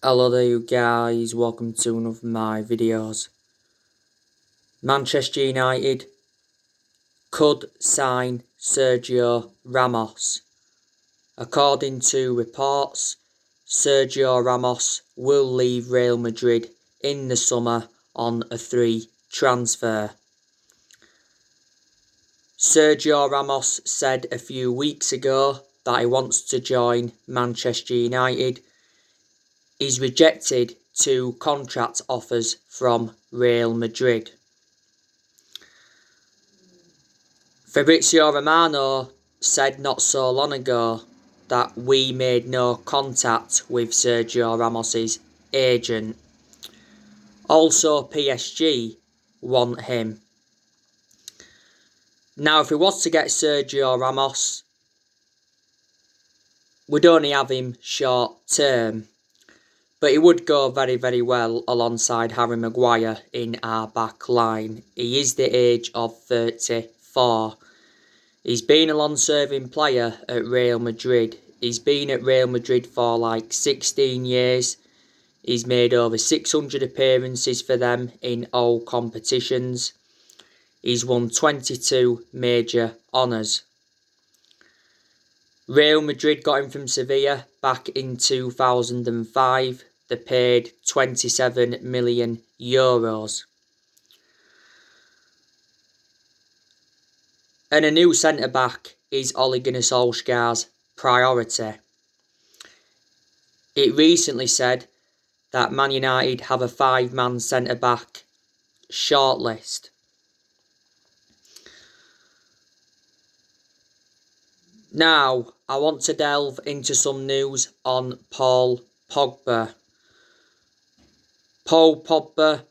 Hello there you guys, welcome to one of my videos. Manchester United could sign Sergio Ramos. According to reports, Sergio Ramos will leave Real Madrid in the summer on a free transfer. Sergio Ramos said a few weeks ago that he wants to join Manchester United. He's rejected 2 contract offers from Real Madrid. Fabrizio Romano said not so long ago that we made no contact with Sergio Ramos's agent. Also, PSG want him. Now, if we was to get Sergio Ramos, we'd only have him short term. But he would go very, very well alongside Harry Maguire in our back line. He is the age of 34. He's been a long-serving player at Real Madrid. He's been at Real Madrid for like 16 years. He's made over 600 appearances for them in all competitions. He's won 22 major honours. Real Madrid got him from Sevilla back in 2005. They paid €27 million. And a new centre-back is Ole Gunnar Solskjaer's priority. It recently said that Man United have a 5-man centre-back shortlist. Now, I want to delve into some news on Paul Pogba. Paul Pogba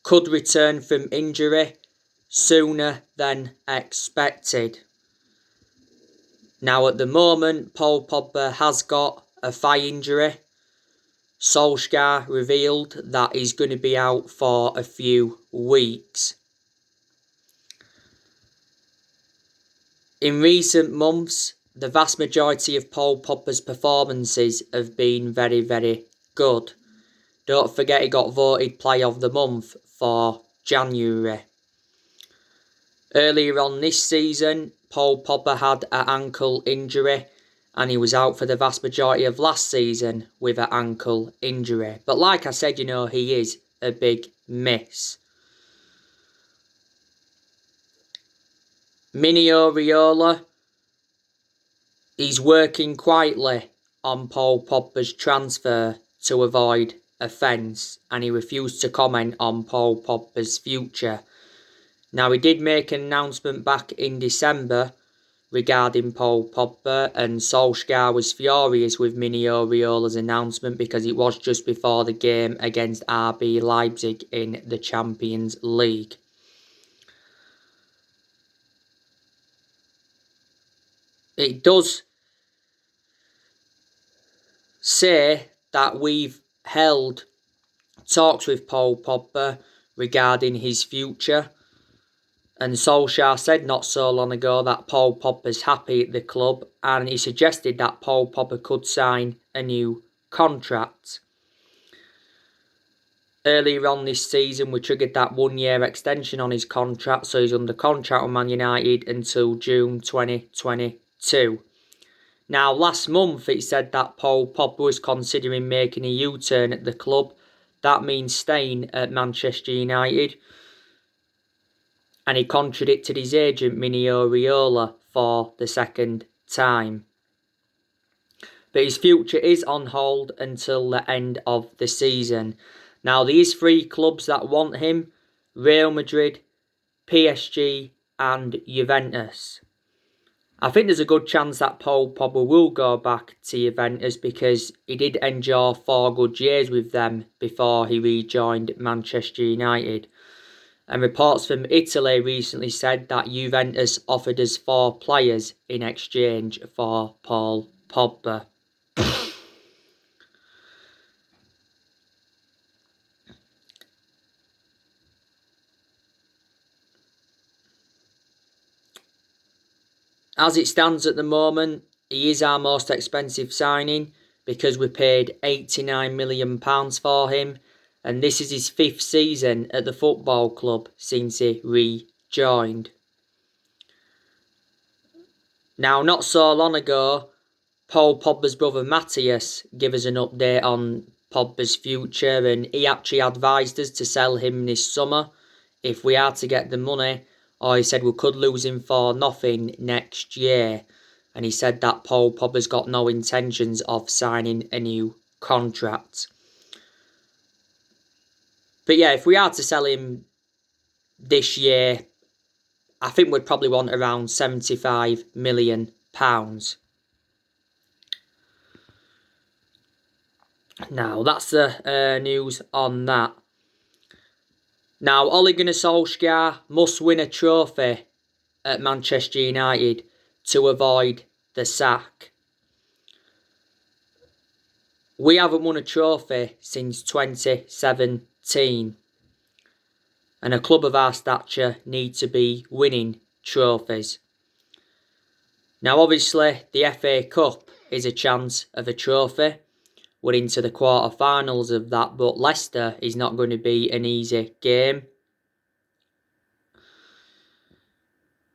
could return from injury sooner than expected. Now, at the moment, Paul Pogba has got a thigh injury. Solskjaer revealed that he's going to be out for a few weeks. In recent months, the vast majority of Paul Pogba's performances have been very, very good. Don't forget he got voted Player of the Month for January. Earlier on this season, Paul Pogba had an ankle injury and he was out for the vast majority of last season with an ankle injury. But like I said, he is a big miss. Mino Raiola, he's working quietly on Paul Pogba's transfer to avoid offence, and he refused to comment on Paul Pogba's future. Now, he did make an announcement back in December regarding Paul Pogba, and Solskjaer was furious with Mino Raiola's announcement because it was just before the game against RB Leipzig in the Champions League. It does say that we've held talks with Paul Pogba regarding his future, and Solskjaer said not so long ago that Paul Pogba's happy at the club, and he suggested that Paul Pogba could sign a new contract. Earlier on this season, we triggered that 1-year extension on his contract, so he's under contract with Man United until June 2022. Now, last month it said that Paul Pogba was considering making a U-turn at the club. That means staying at Manchester United. And he contradicted his agent, Mino Raiola, for the second time. But his future is on hold until the end of the season. Now, there is 3 clubs that want him: Real Madrid, PSG and Juventus. I think there's a good chance that Paul Pogba will go back to Juventus because he did endure 4 good years with them before he rejoined Manchester United. And reports from Italy recently said that Juventus offered us 4 players in exchange for Paul Pogba. As it stands at the moment, he is our most expensive signing. because we paid £89 million for him, and this is his 5th season at the football club since he rejoined. Now, not so long ago, Paul Pogba's brother Matthias gave us an update on Pogba's future, and he actually advised us to sell him this summer if we are to get the money, or he said we could lose him for nothing next year. And he said that Paul Pogba's got no intentions of signing a new contract. But yeah, if we are to sell him this year, I think we'd probably want around £75 million. Now, that's the news on that. Now, Ole Gunnar Solskjaer must win a trophy at Manchester United to avoid the sack. We haven't won a trophy since 2017. And a club of our stature need to be winning trophies. Now, obviously, the FA Cup is a chance of a trophy. We're into the quarter-finals of that, but Leicester is not going to be an easy game.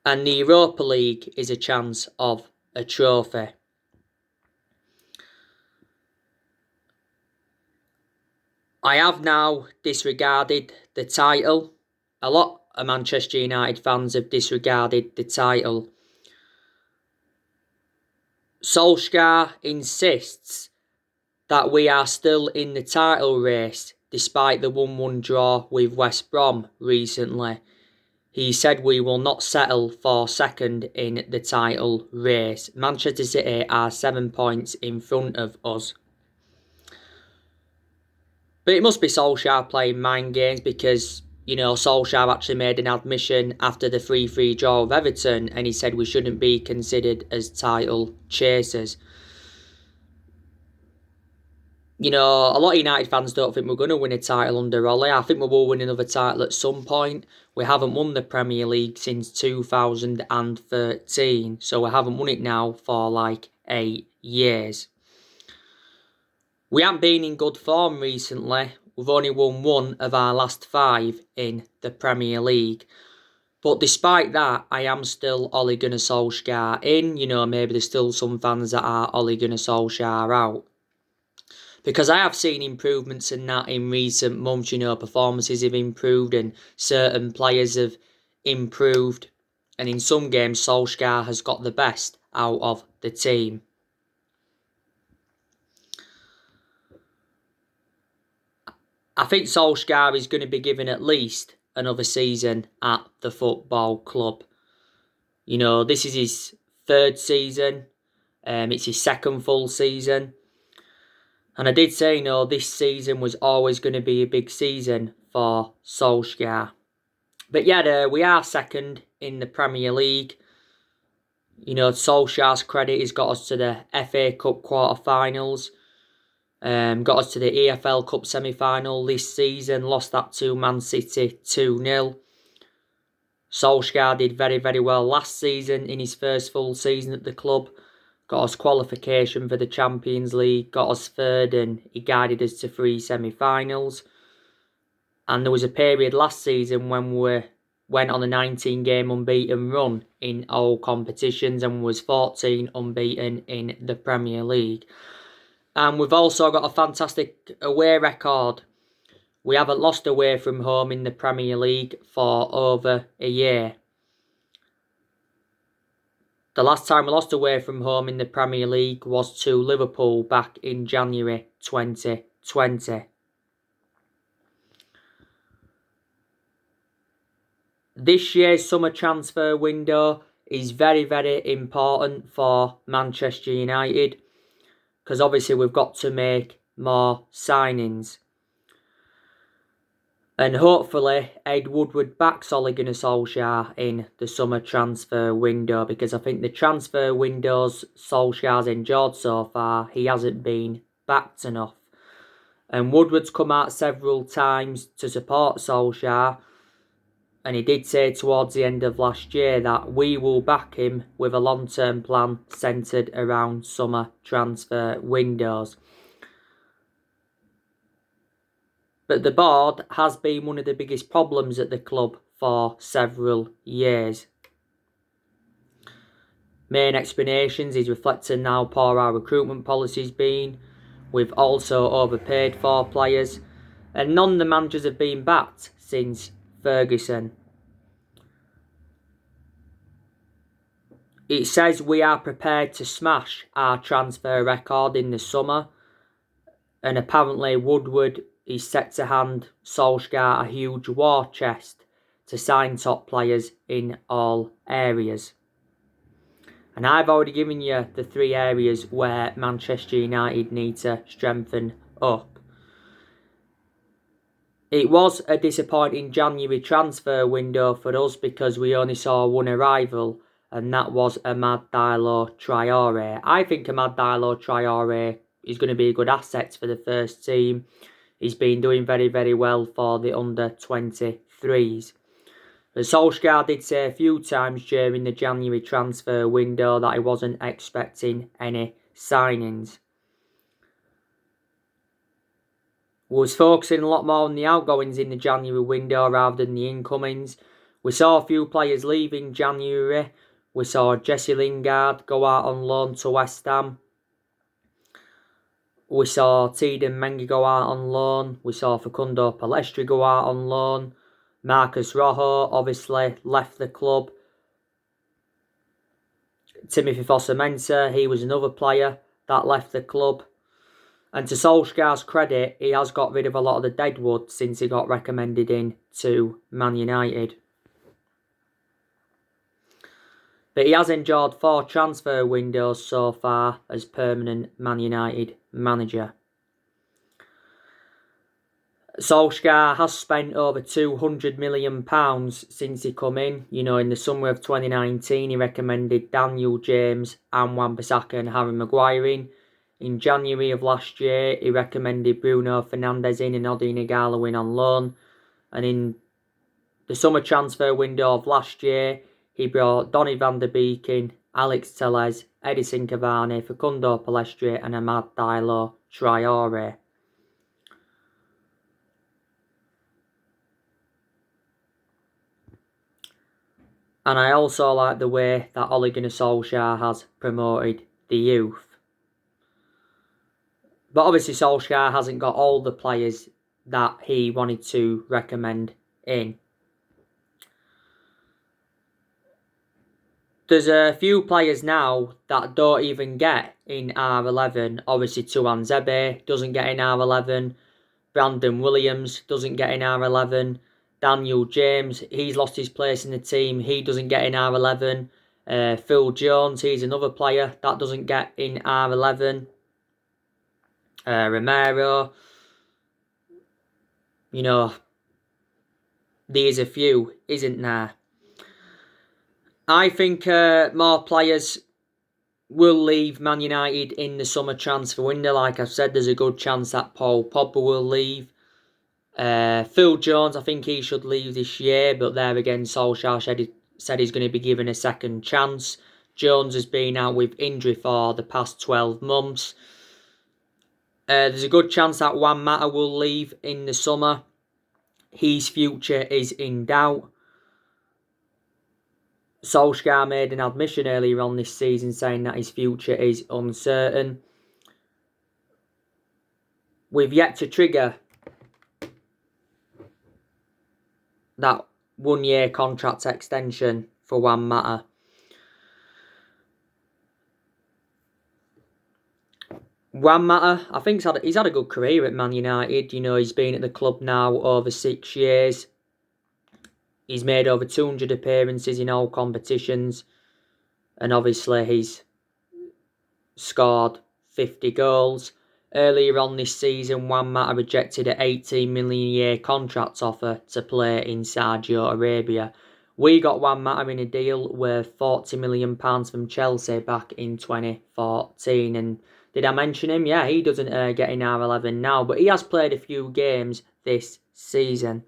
And the Europa League is a chance of a trophy. I have now disregarded the title. A lot of Manchester United fans have disregarded the title. Solskjaer insists that we are still in the title race despite the 1-1 draw with West Brom recently. He said we will not settle for second in the title race. Manchester City are 7 points in front of us. But it must be Solskjaer playing mind games because, you know, Solskjaer actually made an admission after the 3-3 draw with Everton, and he said we shouldn't be considered as title chasers. You know, a lot of United fans don't think we're going to win a title under Ole. I think we will win another title at some point. We haven't won the Premier League since 2013, so we haven't won it now for like 8 years. We haven't been in good form recently. We've only won 1 of our last 5 in the Premier League. But despite that, I am still Ole Gunnar Solskjaer in. You know, maybe there's still some fans that are Ole Gunnar Solskjaer out. Because I have seen improvements in that in recent months. You know, performances have improved and certain players have improved. And in some games, Solskjaer has got the best out of the team. I think Solskjaer is going to be given at least another season at the football club. You know, this is his 3rd season. It's his 2nd full season. And I did say, you know, this season was always going to be a big season for Solskjaer. But yeah, we are 2nd in the Premier League. You know, Solskjaer's credit has got us to the FA Cup quarter-finals. Got us to the EFL Cup semi-final this season. Lost that to Man City 2-0. Solskjaer did very, very well last season in his first full season at the club. Got us qualification for the Champions League. Got us 3rd and he guided us to 3 semi-finals. And there was a period last season when we went on a 19-game unbeaten run in all competitions and was 14 unbeaten in the Premier League. And we've also got a fantastic away record. We haven't lost away from home in the Premier League for over a year. The last time we lost away from home in the Premier League was to Liverpool back in January 2020. This year's summer transfer window is very, very important for Manchester United because obviously we've got to make more signings. And hopefully Ed Woodward backs Ole Gunnar Solskjaer in the summer transfer window because I think the transfer windows Solskjaer's enjoyed so far, he hasn't been backed enough. And Woodward's come out several times to support Solskjaer. And he did say towards the end of last year that we will back him with a long-term plan centred around summer transfer windows. But the board has been one of the biggest problems at the club for several years. Main explanations is reflecting how poor our recruitment policy's been. We've also overpaid for players, and none of the managers have been backed since Ferguson. It says we are prepared to smash our transfer record in the summer, and apparently Woodward is set to hand Solskjaer a huge war chest to sign top players in all areas. And I've already given you the 3 areas where Manchester United need to strengthen up. It was a disappointing January transfer window for us because we only saw one arrival, and that was Amad Diallo Traore. I think Amad Diallo Traore is going to be a good asset for the first team. He's been doing very, very well for the under-23s. But Solskjaer did say a few times during the January transfer window that he wasn't expecting any signings. We was focusing a lot more on the outgoings in the January window rather than the incomings. We saw a few players leaving January. We saw Jesse Lingard go out on loan to West Ham. We saw Teden Mengi go out on loan. We saw Facundo Pellistri go out on loan. Marcus Rojo obviously left the club. Timothy Fosu-Mensah, he was another player that left the club. And to Solskjaer's credit, he has got rid of a lot of the deadwood since he got recommended in to Man United. But he has enjoyed 4 transfer windows so far as permanent Man United manager. Solskjaer has spent over £200 million since he come in. You know, in the summer of 2019, he recommended Daniel James and Wan-Bissaka and Harry Maguire in. In January of last year, he recommended Bruno Fernandes in and Odi Nagalo in on loan. And in the summer transfer window of last year, he brought Donny van der Beek in, Alex Telles, Edison Cavani, Facundo Pellistri and Amad Diallo Traore. And I also like the way that Ole Gunnar Solskjaer has promoted the youth. But obviously Solskjaer hasn't got all the players that he wanted to recommend in. There's a few players now that don't even get in R11. Obviously Tuanzebe doesn't get in R11. Brandon Williams doesn't get in R11. Daniel James, he's lost his place in the team. He doesn't get in R11. Phil Jones, he's another player that doesn't get in R11. Romero. You know, there's a few, isn't there? I think more players will leave Man United in the summer transfer window. Like I've said, there's a good chance that Paul Pogba will leave. Phil Jones, I think he should leave this year, but there again, Solskjaer said he's going to be given a second chance. Jones has been out with injury for the past 12 months. There's a good chance that Juan Mata will leave in the summer. His future is in doubt. Solskjaer made an admission earlier on this season saying that his future is uncertain. We've yet to trigger that 1-year contract extension for Juan Mata. Juan Mata, I think he's had a good career at Man United. You know, he's been at the club now over 6 years. He's made over 200 appearances in all competitions. And obviously he's scored 50 goals. Earlier on this season, Juan Mata rejected an $18 million a year contract offer to play in Saudi Arabia. We got Juan Mata in a deal worth £40 million from Chelsea back in 2014. And did I mention him? Yeah, he doesn't get in R11 now, but he has played a few games this season.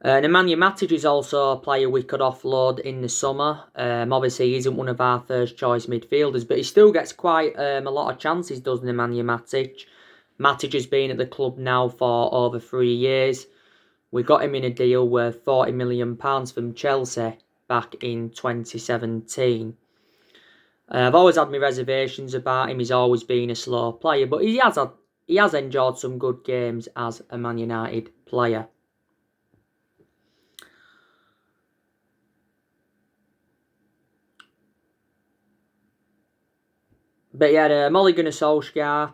Nemanja Matic is also a player we could offload in the summer. Obviously, he isn't one of our first choice midfielders, but he still gets quite a lot of chances, does Nemanja Matic. Matic has been at the club now for over 3 years. We got him in a deal worth £40 million from Chelsea back in 2017. I've always had my reservations about him. He's always been a slow player, but he has enjoyed some good games as a Man United player. But yeah, Ole Gunnar Solskjaer,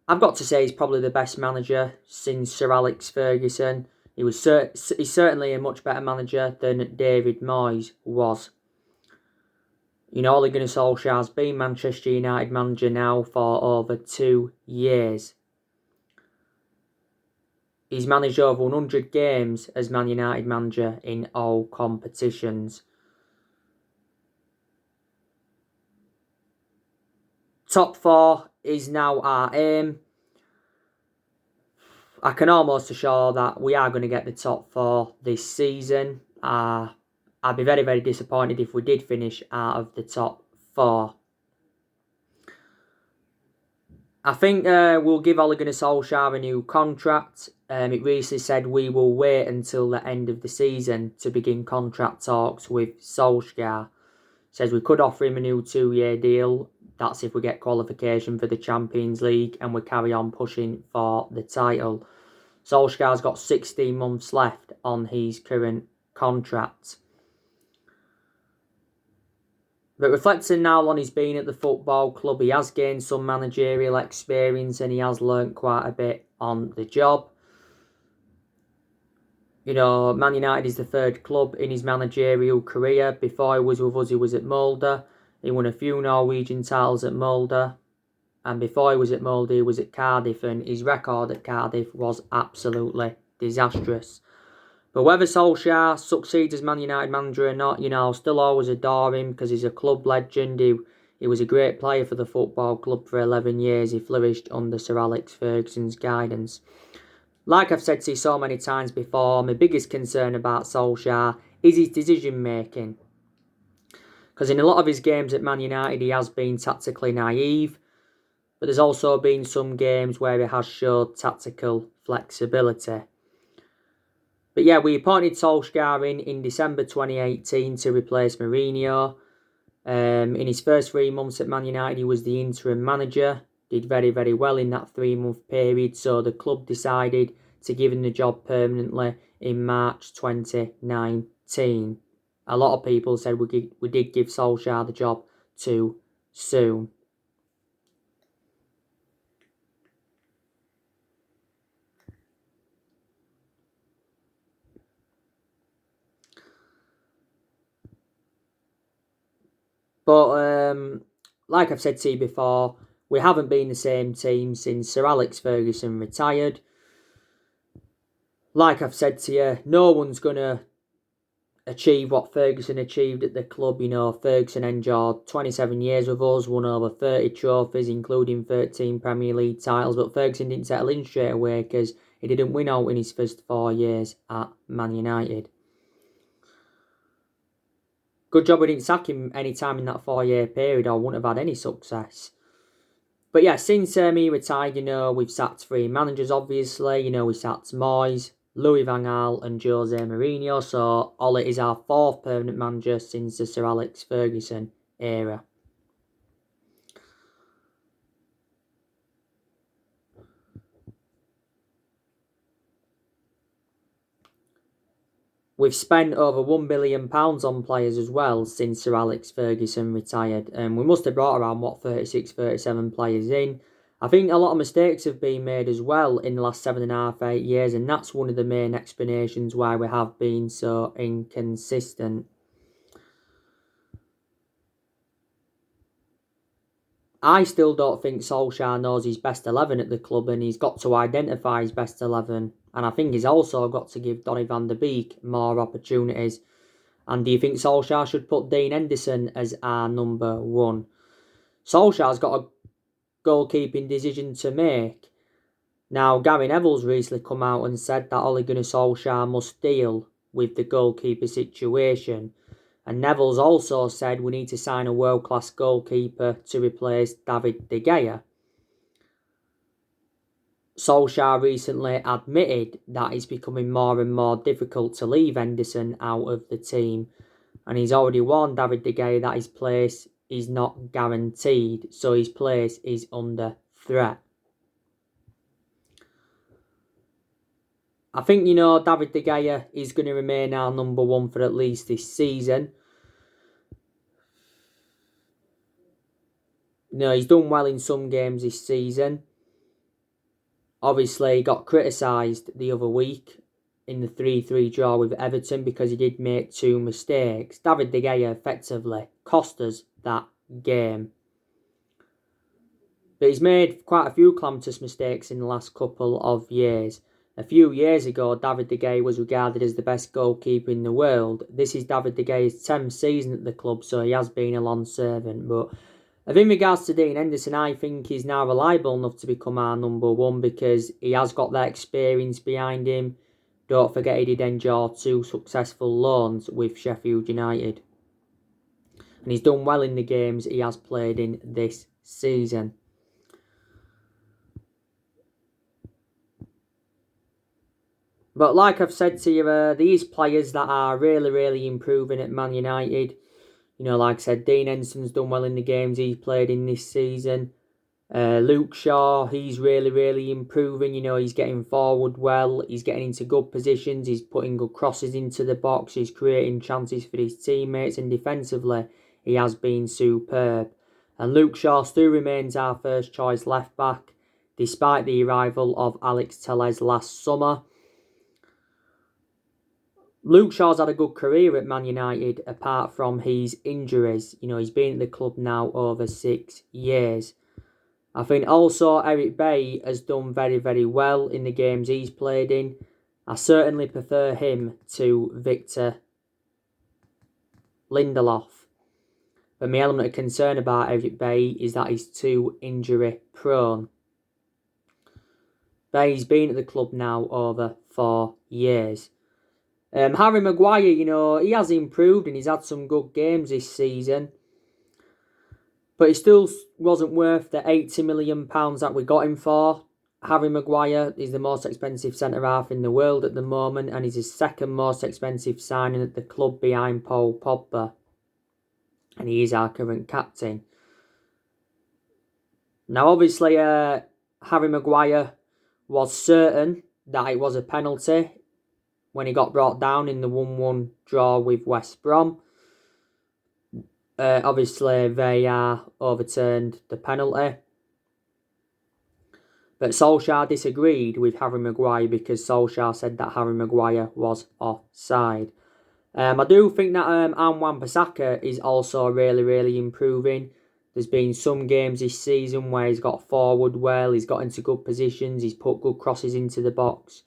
I've got to say he's probably the best manager since Sir Alex Ferguson. He's certainly a much better manager than David Moyes was. You know, Ole Gunnar Solskjaer's been Manchester United manager now for over 2 years. He's managed over 100 games as Man United manager in all competitions. Top 4 is now our aim. I can almost assure that we are going to get the top 4 this season. I'd be very, very disappointed if we did finish out of the top 4. I think we'll give Ole Gunnar Solskjaer a new contract. It recently said we will wait until the end of the season to begin contract talks with Solskjaer. It says we could offer him a new 2-year deal. That's if we get qualification for the Champions League and we carry on pushing for the title. Solskjaer's got 16 months left on his current contract. But reflecting now on his being at the football club, he has gained some managerial experience and he has learnt quite a bit on the job. You know, Man United is the 3rd club in his managerial career. Before he was with us, he was at Molde. He won a few Norwegian titles at Molde. And before he was at Molde, he was at Cardiff. And his record at Cardiff was absolutely disastrous. But whether Solskjaer succeeds as Man United manager or not, you know, I'll still always adore him because he's a club legend. He was a great player for the football club for 11 years. He flourished under Sir Alex Ferguson's guidance. Like I've said to you so many times before, my biggest concern about Solskjaer is his decision making. Because in a lot of his games at Man United, he has been tactically naive. But there's also been some games where he has showed tactical flexibility. But yeah, we appointed Solskjaer in December 2018 to replace Mourinho. In his first 3 months at Man United, he was the interim manager. Did very, very well in that 3-month period. So the club decided to give him the job permanently in March 2019. A lot of people said we did give Solskjaer the job too soon. But like I've said to you before, we haven't been the same team since Sir Alex Ferguson retired. Like I've said to you, no one's going to achieve what Ferguson achieved at the club. You know, Ferguson endured 27 years with us, won over 30 trophies, including 13 Premier League titles. But Ferguson didn't settle in straight away because he didn't win out in his first 4 years at Man United. Good job we didn't sack him any time in that 4-year period, or wouldn't have had any success. But yeah, since he retired, you know, we've sacked 3 managers, obviously. You know, we sacked Moyes, Louis van Gaal and Jose Mourinho. So Ole is our 4th permanent manager since the Sir Alex Ferguson era. We've spent over £1 billion on players as well since Sir Alex Ferguson retired. And we must have brought around, 36, 37 players in. I think a lot of mistakes have been made as well in the last 7.5, 8 years. And that's one of the main explanations why we have been so inconsistent. I still don't think Solskjaer knows his best 11 at the club, and he's got to identify his best 11. And I think he's also got to give Donny van der Beek more opportunities. And do you think Solskjaer should put Dean Henderson as our number 1? Solskjaer's got a goalkeeping decision to make. Now, Gary Neville's recently come out and said that Ole Gunnar Solskjaer must deal with the goalkeeper situation. And Neville's also said we need to sign a world-class goalkeeper to replace David De Gea. Solskjaer recently admitted that it's becoming more and more difficult to leave Henderson out of the team. And he's already warned David De Gea that his place is not guaranteed, so his place is under threat. I think, David De Gea is going to remain our number one for at least this season. He's done well in some games this season. Obviously, he got criticised the other week in the 3-3 draw with Everton because he did make 2 mistakes. David De Gea effectively cost us that game. But he's made quite a few calamitous mistakes in the last couple of years. A few years ago, David De Gea was regarded as the best goalkeeper in the world. This is David De Gea's 10th season at the club, so he has been a long servant. But in regards to Dean Henderson, I think he's now reliable enough to become our number one because he has got that experience behind him. Don't forget he did enjoy 2 successful loans with Sheffield United. And he's done well in the games he has played in this season. But like I've said to you, these players that are really, really improving at Man United. Like I said, Dean Henderson's done well in the games he's played in this season. Luke Shaw, he's really, really improving. He's getting forward well. He's getting into good positions. He's putting good crosses into the box. He's creating chances for his teammates. And defensively, he has been superb. And Luke Shaw still remains our first choice left back, despite the arrival of Alex Telles last summer. Luke Shaw's had a good career at Man United, apart from his injuries. He's been at the club now over 6 years. I think also Eric Bailly has done very, very well in the games he's played in. I certainly prefer him to Victor Lindelof. But my element of concern about Eric Bailly is that he's too injury prone. Bailly's been at the club now over 4 years. Harry Maguire, he has improved and he's had some good games this season. But he still wasn't worth the £80 million that we got him for. Harry Maguire is the most expensive centre-half in the world at the moment and he's his second most expensive signing at the club behind Paul Pogba. And he is our current captain. Now, obviously, Harry Maguire was certain that it was a penalty when he got brought down in the 1-1 draw with West Brom. Obviously, VAR overturned the penalty. But Solskjaer disagreed with Harry Maguire because Solskjaer said that Harry Maguire was offside. I do think that Wan-Bissaka is also really, really improving. There's been some games this season where he's got forward well, he's got into good positions, he's put good crosses into the box.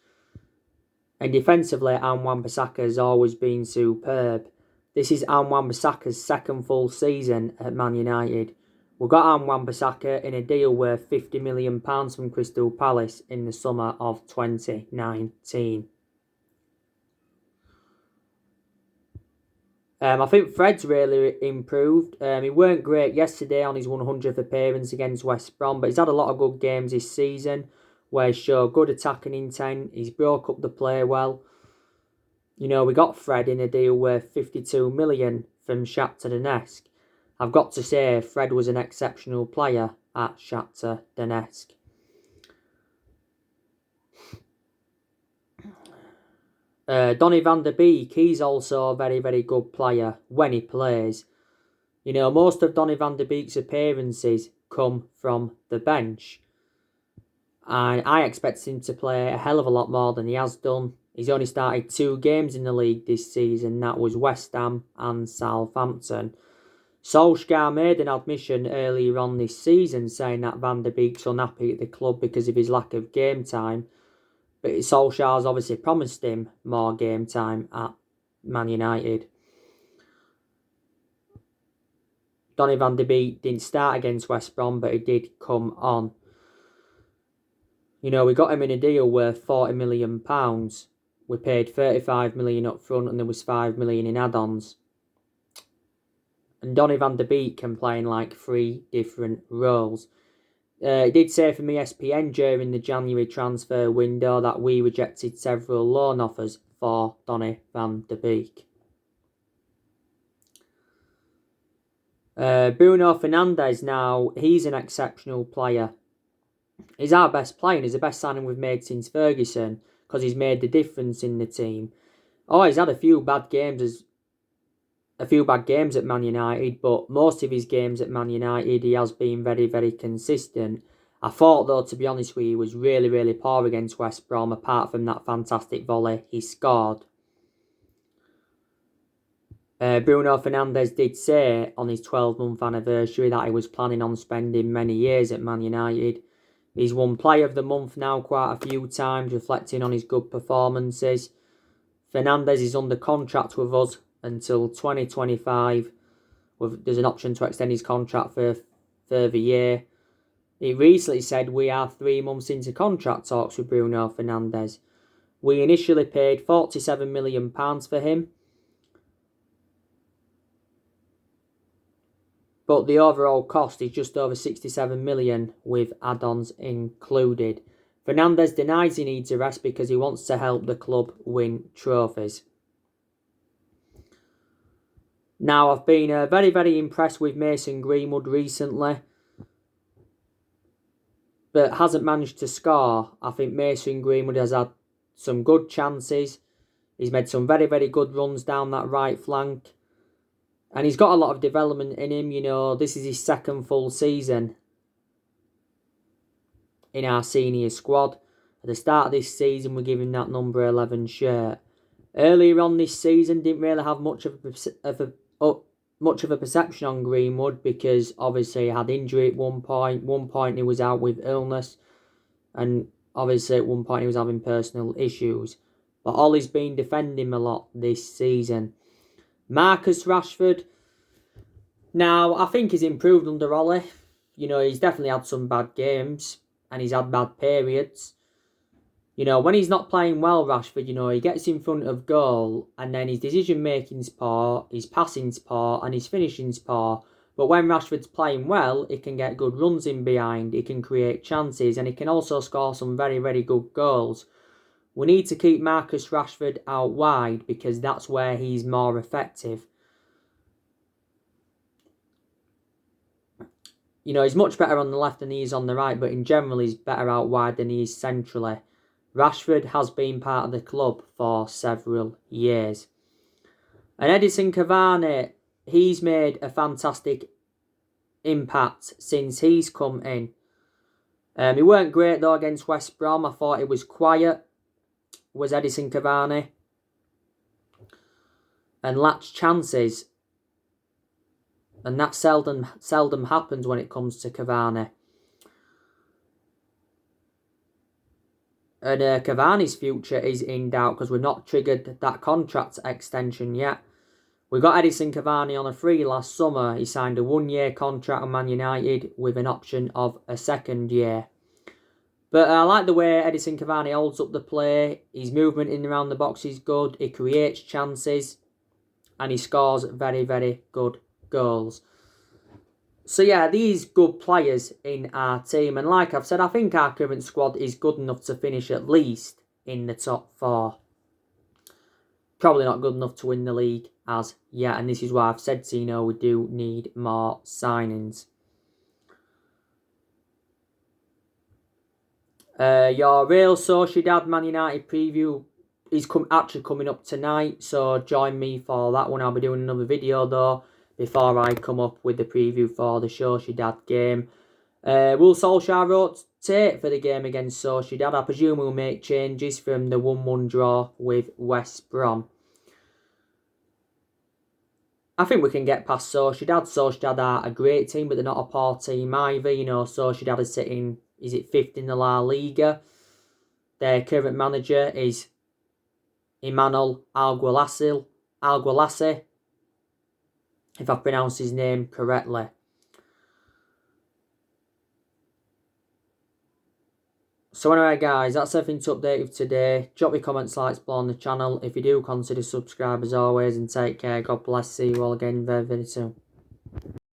And defensively, Wan-Bissaka has always been superb. This is Wan-Bissaka's second full season at Man United. We got Wan-Bissaka in a deal worth £50 million from Crystal Palace in the summer of 2019. I think Fred's really improved. He weren't great yesterday on his 100th appearance against West Brom, but he's had a lot of good games this season where he showed good attacking intent. He's broke up the play well. We got Fred in a deal worth £52 million from Shakhtar Donetsk. I've got to say, Fred was an exceptional player at Shakhtar Donetsk. Donny van der Beek, he's also a very, very good player when he plays. Most of Donny van der Beek's appearances come from the bench. And I expect him to play a hell of a lot more than he has done. He's only started 2 games in the league this season. That was West Ham and Southampton. Solskjaer made an admission earlier on this season saying that Van der Beek's unhappy at the club because of his lack of game time. But Solskjaer's obviously promised him more game time at Man United. Donny van der Beek didn't start against West Brom, but he did come on. We got him in a deal worth £40 million. we paid 35 million up front and there was 5 million in add-ons. And Donny van de Beek can play in like 3 different roles. It did say from ESPN during the January transfer window that we rejected several loan offers for Donny van de Beek. Bruno Fernandes now, he's an exceptional player. He's our best player and he's the best signing we've made since Ferguson because he's made the difference in the team. Oh, he's had a few bad games at Man United, but most of his games at Man United he has been very, very consistent. I thought though, to be honest with you, he was really, really poor against West Brom apart from that fantastic volley he scored. Bruno Fernandes did say on his 12-month anniversary that he was planning on spending many years at Man United. He's won Player of the Month now quite a few times, reflecting on his good performances. Fernandes is under contract with us until 2025. There's an option to extend his contract for a further year. He recently said we are 3 months into contract talks with Bruno Fernandes. We initially paid £47 million for him, but the overall cost is just over 67 million with add-ons included. Fernandes denies he needs a rest because he wants to help the club win trophies. Now, I've been very, very impressed with Mason Greenwood recently, but hasn't managed to score. I think Mason Greenwood has had some good chances. He's made some very, very good runs down that right flank. And he's got a lot of development in him. You know, this is his second full season in our senior squad. At the start of this season, we're giving that number 11 shirt. Earlier on this season, didn't really have much of a perception on Greenwood because obviously he had injury at one point. One point he was out with illness. And obviously at one point he was having personal issues. But Ollie's been defending him a lot this season. Marcus Rashford. Now, I think he's improved under Ollie. You know, he's definitely had some bad games. And he's had bad periods. You know, when he's not playing well, Rashford, you know, he gets in front of goal. And then his decision-making's poor, his passing's poor, and his finishing's poor. But when Rashford's playing well, he can get good runs in behind. He can create chances. And he can also score some very, very good goals. We need to keep Marcus Rashford out wide because that's where he's more effective. You know, he's much better on the left than he is on the right, but in general he's better out wide than he is centrally. Rashford has been part of the club for several years. And Edison Cavani, he's made a fantastic impact since he's come in. He weren't great though against West Brom. I thought he was quiet. Was Edison Cavani, and lacked chances, and that seldom happens when it comes to Cavani. And Cavani's future is in doubt because we've not triggered that contract extension yet. We got Edison Cavani on a free last summer. He signed a 1-year contract with Man United with an option of a 2nd year. But I like the way Edison Cavani holds up the play. His movement in and around the box is good. He creates chances. And he scores very, very good goals. So yeah, these good players in our team. And like I've said, I think our current squad is good enough to finish at least in the top 4. Probably not good enough to win the league as yet. And this is why I've said to you know we do need more signings. Your Real Sociedad Man United preview is actually coming up tonight, so join me for that one. I'll be doing another video though before I come up with the preview for the Sociedad game. Will Solskjaer rotate for the game against Sociedad? I presume we'll make changes from the 1-1 draw with West Brom. I think we can get past Sociedad. Sociedad are a great team, but they're not a poor team either. You know, Sociedad is sitting, is it 5th in the La Liga? Their current manager is Emmanuel Alguacil, if I've pronounced his name correctly. So anyway guys, that's everything to update you today. Drop your comments, likes below on the channel. If you do, consider subscribe as always, and take care. God bless. See you all again very, very soon.